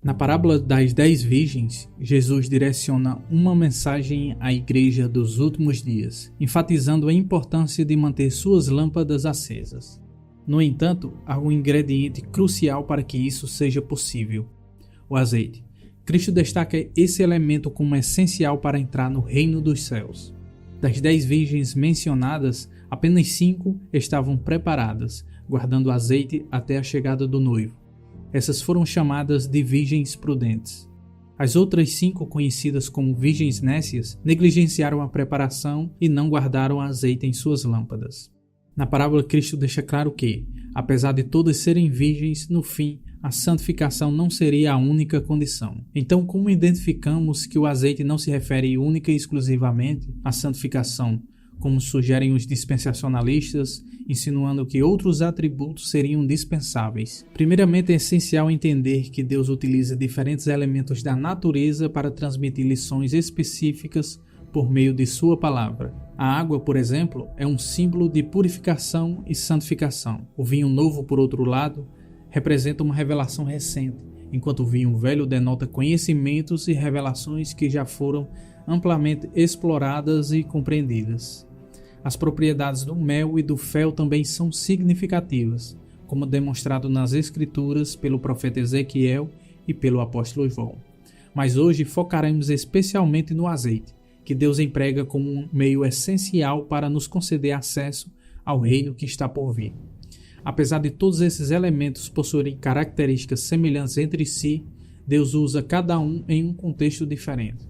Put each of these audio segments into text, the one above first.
Na parábola das 10 virgens, Jesus direciona uma mensagem à igreja dos últimos dias, enfatizando a importância de manter suas lâmpadas acesas. No entanto, há um ingrediente crucial para que isso seja possível: o azeite. Cristo destaca esse elemento como essencial para entrar no reino dos céus. Das 10 virgens mencionadas, apenas 5 estavam preparadas, guardando azeite até a chegada do noivo. Essas foram chamadas de virgens prudentes. As outras 5, conhecidas como virgens nécias, negligenciaram a preparação e não guardaram azeite em suas lâmpadas. Na parábola, Cristo deixa claro que, apesar de todas serem virgens, no fim, a santificação não seria a única condição. Então, como identificamos que o azeite não se refere única e exclusivamente à santificação, como sugerem os dispensacionalistas, insinuando que outros atributos seriam dispensáveis? Primeiramente, é essencial entender que Deus utiliza diferentes elementos da natureza para transmitir lições específicas por meio de sua palavra. A água, por exemplo, é um símbolo de purificação e santificação. O vinho novo, por outro lado, representa uma revelação recente, enquanto o vinho velho denota conhecimentos e revelações que já foram amplamente exploradas e compreendidas. As propriedades do mel e do fel também são significativas, como demonstrado nas Escrituras pelo profeta Ezequiel e pelo apóstolo João. Mas hoje focaremos especialmente no azeite, que Deus emprega como um meio essencial para nos conceder acesso ao reino que está por vir. Apesar de todos esses elementos possuírem características semelhantes entre si, Deus usa cada um em um contexto diferente.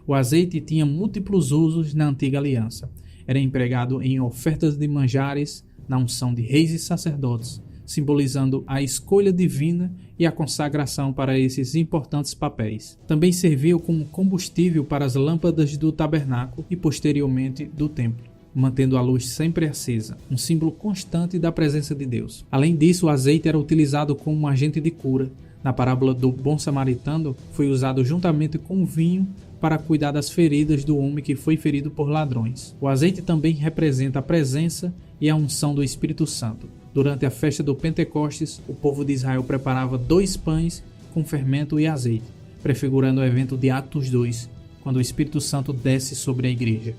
O azeite tinha múltiplos usos na antiga aliança. Era empregado em ofertas de manjares, na unção de reis e sacerdotes, simbolizando a escolha divina e a consagração para esses importantes papéis. Também serviu como combustível para as lâmpadas do tabernáculo e posteriormente do templo, mantendo a luz sempre acesa, um símbolo constante da presença de Deus. Além disso, o azeite era utilizado como um agente de cura. Na parábola do bom samaritano, foi usado juntamente com o vinho para cuidar das feridas do homem que foi ferido por ladrões. O azeite também representa a presença e a unção do Espírito Santo. Durante a festa do Pentecostes, o povo de Israel preparava 2 pães com fermento e azeite, prefigurando o evento de Atos 2, quando o Espírito Santo desce sobre a igreja.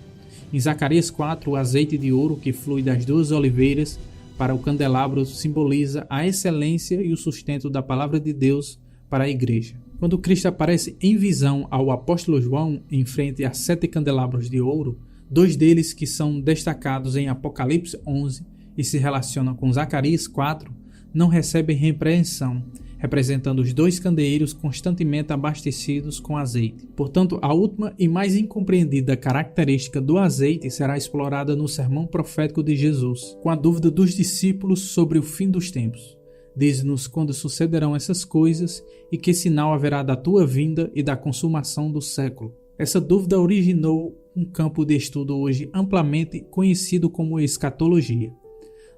Em Zacarias 4, o azeite de ouro que flui das 2 oliveiras para o candelabro simboliza a excelência e o sustento da palavra de Deus para a igreja. Quando Cristo aparece em visão ao apóstolo João em frente a 7 candelabros de ouro, 2 deles que são destacados em Apocalipse 11 e se relacionam com Zacarias 4, não recebem repreensão, representando os 2 candeeiros constantemente abastecidos com azeite. Portanto, a última e mais incompreendida característica do azeite será explorada no sermão profético de Jesus, com a dúvida dos discípulos sobre o fim dos tempos. Diz-nos quando sucederão essas coisas e que sinal haverá da tua vinda e da consumação do século. Essa dúvida originou um campo de estudo hoje amplamente conhecido como escatologia.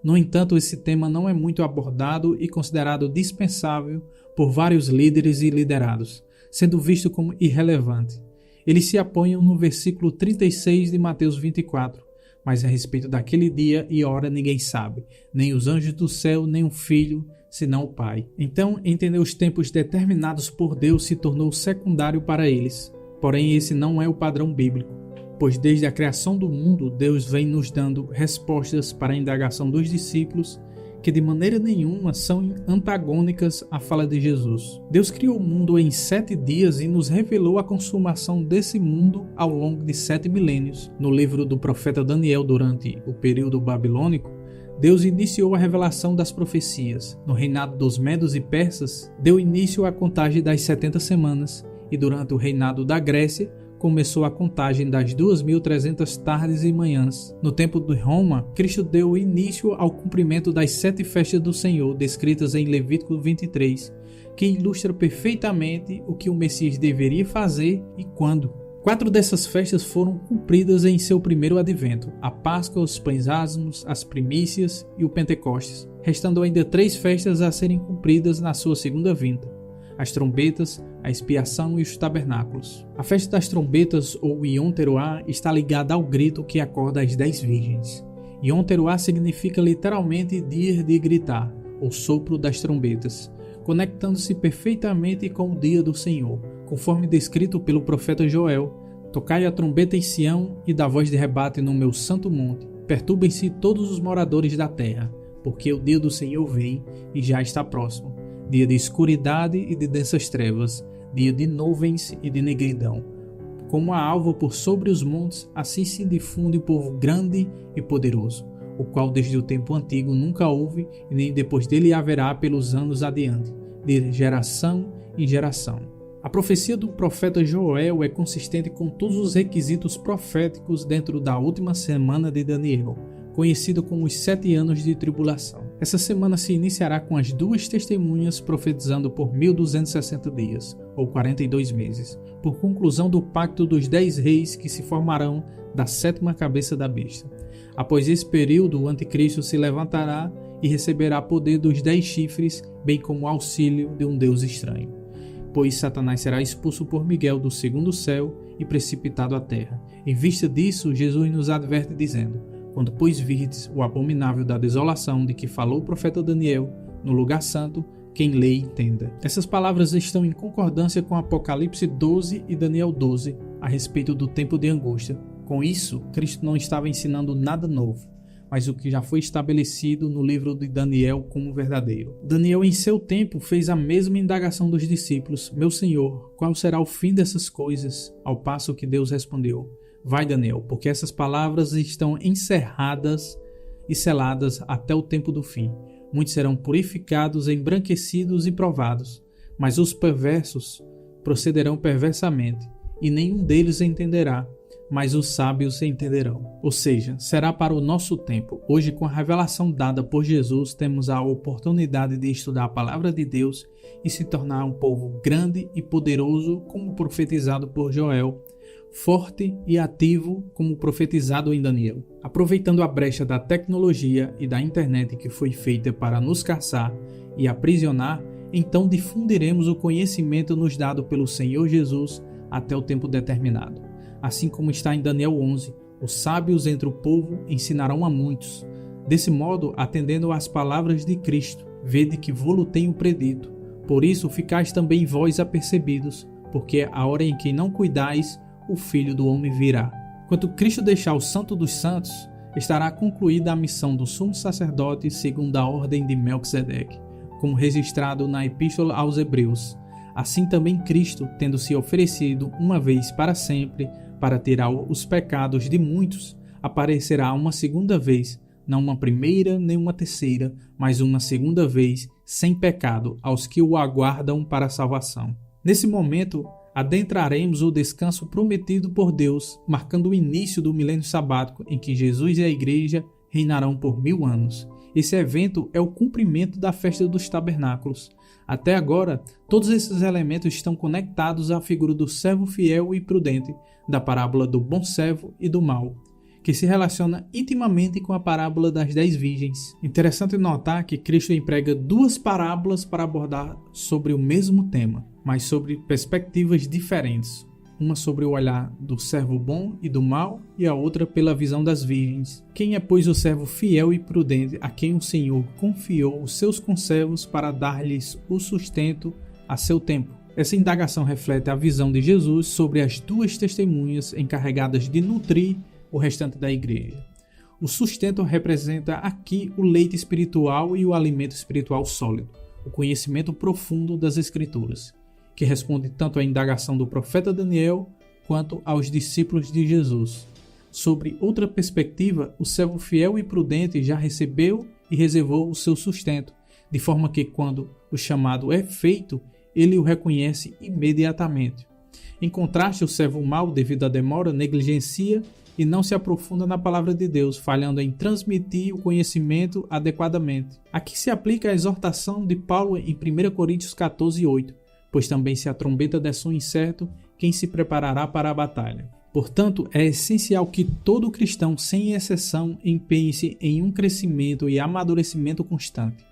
No entanto, esse tema não é muito abordado e considerado dispensável por vários líderes e liderados, sendo visto como irrelevante. Eles se apoiam no versículo 36 de Mateus 24, mas a respeito daquele dia e hora ninguém sabe, nem os anjos do céu, nem o Filho, senão o Pai. Então, entender os tempos determinados por Deus se tornou secundário para eles. Porém, esse não é o padrão bíblico, pois desde a criação do mundo, Deus vem nos dando respostas para a indagação dos discípulos que de maneira nenhuma são antagônicas à fala de Jesus. Deus criou o mundo em 7 dias e nos revelou a consumação desse mundo ao longo de 7 milênios. No livro do profeta Daniel, durante o período babilônico, Deus iniciou a revelação das profecias. No reinado dos Medos e Persas, deu início à contagem das 70 semanas, e durante o reinado da Grécia, começou a contagem das 2.300 tardes e manhãs. No tempo de Roma, Cristo deu início ao cumprimento das 7 festas do Senhor, descritas em Levítico 23, que ilustra perfeitamente o que o Messias deveria fazer e quando. 4 dessas festas foram cumpridas em seu primeiro advento: a Páscoa, os pães ázimos, as primícias e o Pentecostes, restando ainda 3 festas a serem cumpridas na sua segunda vinda: as trombetas, a expiação e os tabernáculos. A festa das trombetas, ou Yom Teruah, está ligada ao grito que acorda as 10 virgens. Yom Teruah significa literalmente dia de gritar, ou sopro das trombetas, conectando-se perfeitamente com o dia do Senhor, conforme descrito pelo profeta Joel: tocai a trombeta em Sião e da voz de rebate no meu santo monte. Perturbem-se todos os moradores da terra, porque o dia do Senhor vem e já está próximo. Dia de escuridade e de densas trevas, dia de nuvens e de negridão. Como a alva por sobre os montes, assim se difunde o povo grande e poderoso, o qual desde o tempo antigo nunca houve e nem depois dele haverá pelos anos adiante, de geração em geração. A profecia do profeta Joel é consistente com todos os requisitos proféticos dentro da última semana de Daniel, conhecido como os 7 anos de tribulação. Essa semana se iniciará com as 2 testemunhas profetizando por 1260 dias, ou 42 meses, por conclusão do pacto dos 10 reis que se formarão da 7ª cabeça da besta. Após esse período, o anticristo se levantará e receberá poder dos 10 chifres, bem como auxílio de um Deus estranho. Pois Satanás será expulso por Miguel do 2º céu e precipitado à terra. Em vista disso, Jesus nos adverte dizendo: quando pois virdes o abominável da desolação de que falou o profeta Daniel no lugar santo, quem lê entenda. Essas palavras estão em concordância com Apocalipse 12 e Daniel 12 a respeito do tempo de angústia. Com isso, Cristo não estava ensinando nada novo, mas o que já foi estabelecido no livro de Daniel como verdadeiro. Daniel, em seu tempo, fez a mesma indagação dos discípulos: meu Senhor, qual será o fim dessas coisas? Ao passo que Deus respondeu: vai, Daniel, porque essas palavras estão encerradas e seladas até o tempo do fim. Muitos serão purificados, embranquecidos e provados, mas os perversos procederão perversamente, e nenhum deles entenderá, mas os sábios entenderão. Ou seja, será para o nosso tempo. Hoje, com a revelação dada por Jesus, temos a oportunidade de estudar a palavra de Deus e se tornar um povo grande e poderoso, como profetizado por Joel, forte e ativo, como profetizado em Daniel. Aproveitando a brecha da tecnologia e da internet que foi feita para nos caçar e aprisionar, então difundiremos o conhecimento nos dado pelo Senhor Jesus até o tempo determinado. Assim como está em Daniel 11, os sábios entre o povo ensinarão a muitos. Desse modo, atendendo às palavras de Cristo, vede que vô-lo tenho predito. Por isso ficais também vós apercebidos, porque a hora em que não cuidais, o Filho do Homem virá. Quando Cristo deixar o Santo dos Santos, estará concluída a missão do sumo sacerdote segundo a ordem de Melquisedeque, como registrado na Epístola aos Hebreus. Assim também Cristo, tendo se oferecido uma vez para sempre, para tirar os pecados de muitos, aparecerá uma segunda vez, não uma primeira nem uma terceira, mas uma segunda vez, sem pecado, aos que o aguardam para a salvação. Nesse momento, adentraremos o descanso prometido por Deus, marcando o início do milênio sabático, em que Jesus e a Igreja reinarão por 1000 anos. Esse evento é o cumprimento da festa dos tabernáculos. Até agora, todos esses elementos estão conectados à figura do servo fiel e prudente, da parábola do bom servo e do mau, que se relaciona intimamente com a parábola das 10 virgens. Interessante notar que Cristo emprega 2 parábolas para abordar sobre o mesmo tema, mas sobre perspectivas diferentes. Uma sobre o olhar do servo bom e do mau, e a outra pela visão das virgens. Quem é, pois, o servo fiel e prudente, a quem o Senhor confiou os seus conservos para dar-lhes o sustento a seu tempo? Essa indagação reflete a visão de Jesus sobre as 2 testemunhas encarregadas de nutrir o restante da igreja. O sustento representa aqui o leite espiritual e o alimento espiritual sólido, o conhecimento profundo das Escrituras, que responde tanto à indagação do profeta Daniel quanto aos discípulos de Jesus. Sobre outra perspectiva, o servo fiel e prudente já recebeu e reservou o seu sustento, de forma que quando o chamado é feito, ele o reconhece imediatamente. Em contraste, o servo mau, devido à demora, negligencia e não se aprofunda na palavra de Deus, falhando em transmitir o conhecimento adequadamente. Aqui se aplica a exortação de Paulo em 1 Coríntios 14:8, pois também se a trombeta der som incerto, quem se preparará para a batalha? Portanto, é essencial que todo cristão, sem exceção, empenhe-se em um crescimento e amadurecimento constante.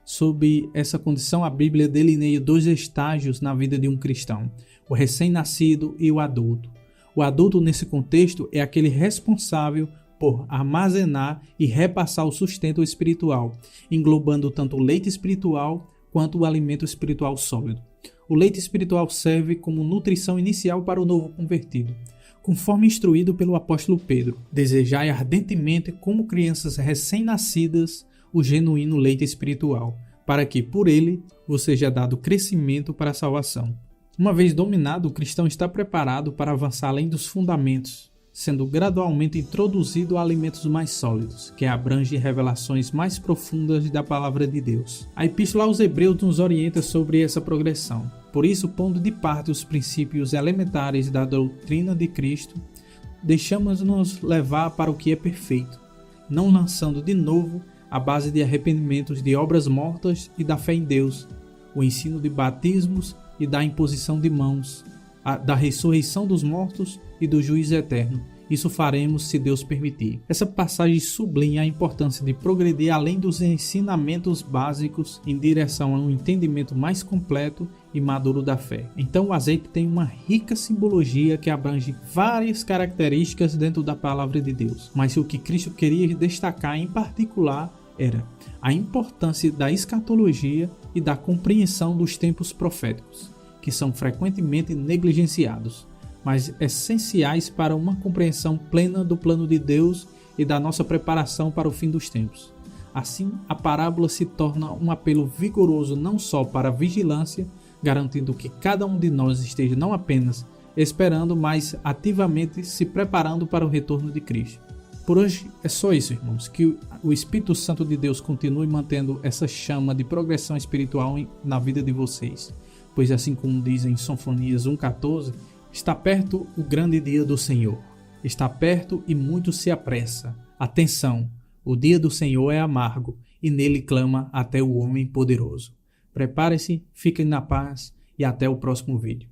Sob essa condição, a Bíblia delineia 2 estágios na vida de um cristão: o recém-nascido e o adulto. O adulto, nesse contexto, é aquele responsável por armazenar e repassar o sustento espiritual, englobando tanto o leite espiritual quanto o alimento espiritual sólido. O leite espiritual serve como nutrição inicial para o novo convertido. Conforme instruído pelo apóstolo Pedro, desejai ardentemente, como crianças recém-nascidas, o genuíno leite espiritual, para que, por ele, vos seja dado crescimento para a salvação. Uma vez dominado, o cristão está preparado para avançar além dos fundamentos, sendo gradualmente introduzido a alimentos mais sólidos, que abrangem revelações mais profundas da palavra de Deus. A Epístola aos Hebreus nos orienta sobre essa progressão. Por isso, pondo de parte os princípios elementares da doutrina de Cristo, deixamos-nos levar para o que é perfeito, não lançando de novo a base de arrependimentos de obras mortas e da fé em Deus, o ensino de batismos e da imposição de mãos, da ressurreição dos mortos e do juízo eterno. Isso faremos se Deus permitir. Essa passagem sublinha a importância de progredir além dos ensinamentos básicos em direção a um entendimento mais completo e maduro da fé. Então o azeite tem uma rica simbologia que abrange várias características dentro da palavra de Deus. Mas o que Cristo queria destacar em particular era a importância da escatologia e da compreensão dos tempos proféticos, que são frequentemente negligenciados, mas essenciais para uma compreensão plena do plano de Deus e da nossa preparação para o fim dos tempos. Assim, a parábola se torna um apelo vigoroso não só para a vigilância, garantindo que cada um de nós esteja não apenas esperando, mas ativamente se preparando para o retorno de Cristo. Por hoje é só isso, irmãos. Que o Espírito Santo de Deus continue mantendo essa chama de progressão espiritual na vida de vocês. Pois assim como diz em Sofonias 1,14, está perto o grande dia do Senhor. Está perto e muito se apressa. Atenção, o dia do Senhor é amargo e nele clama até o homem poderoso. Prepare-se, fiquem na paz e até o próximo vídeo.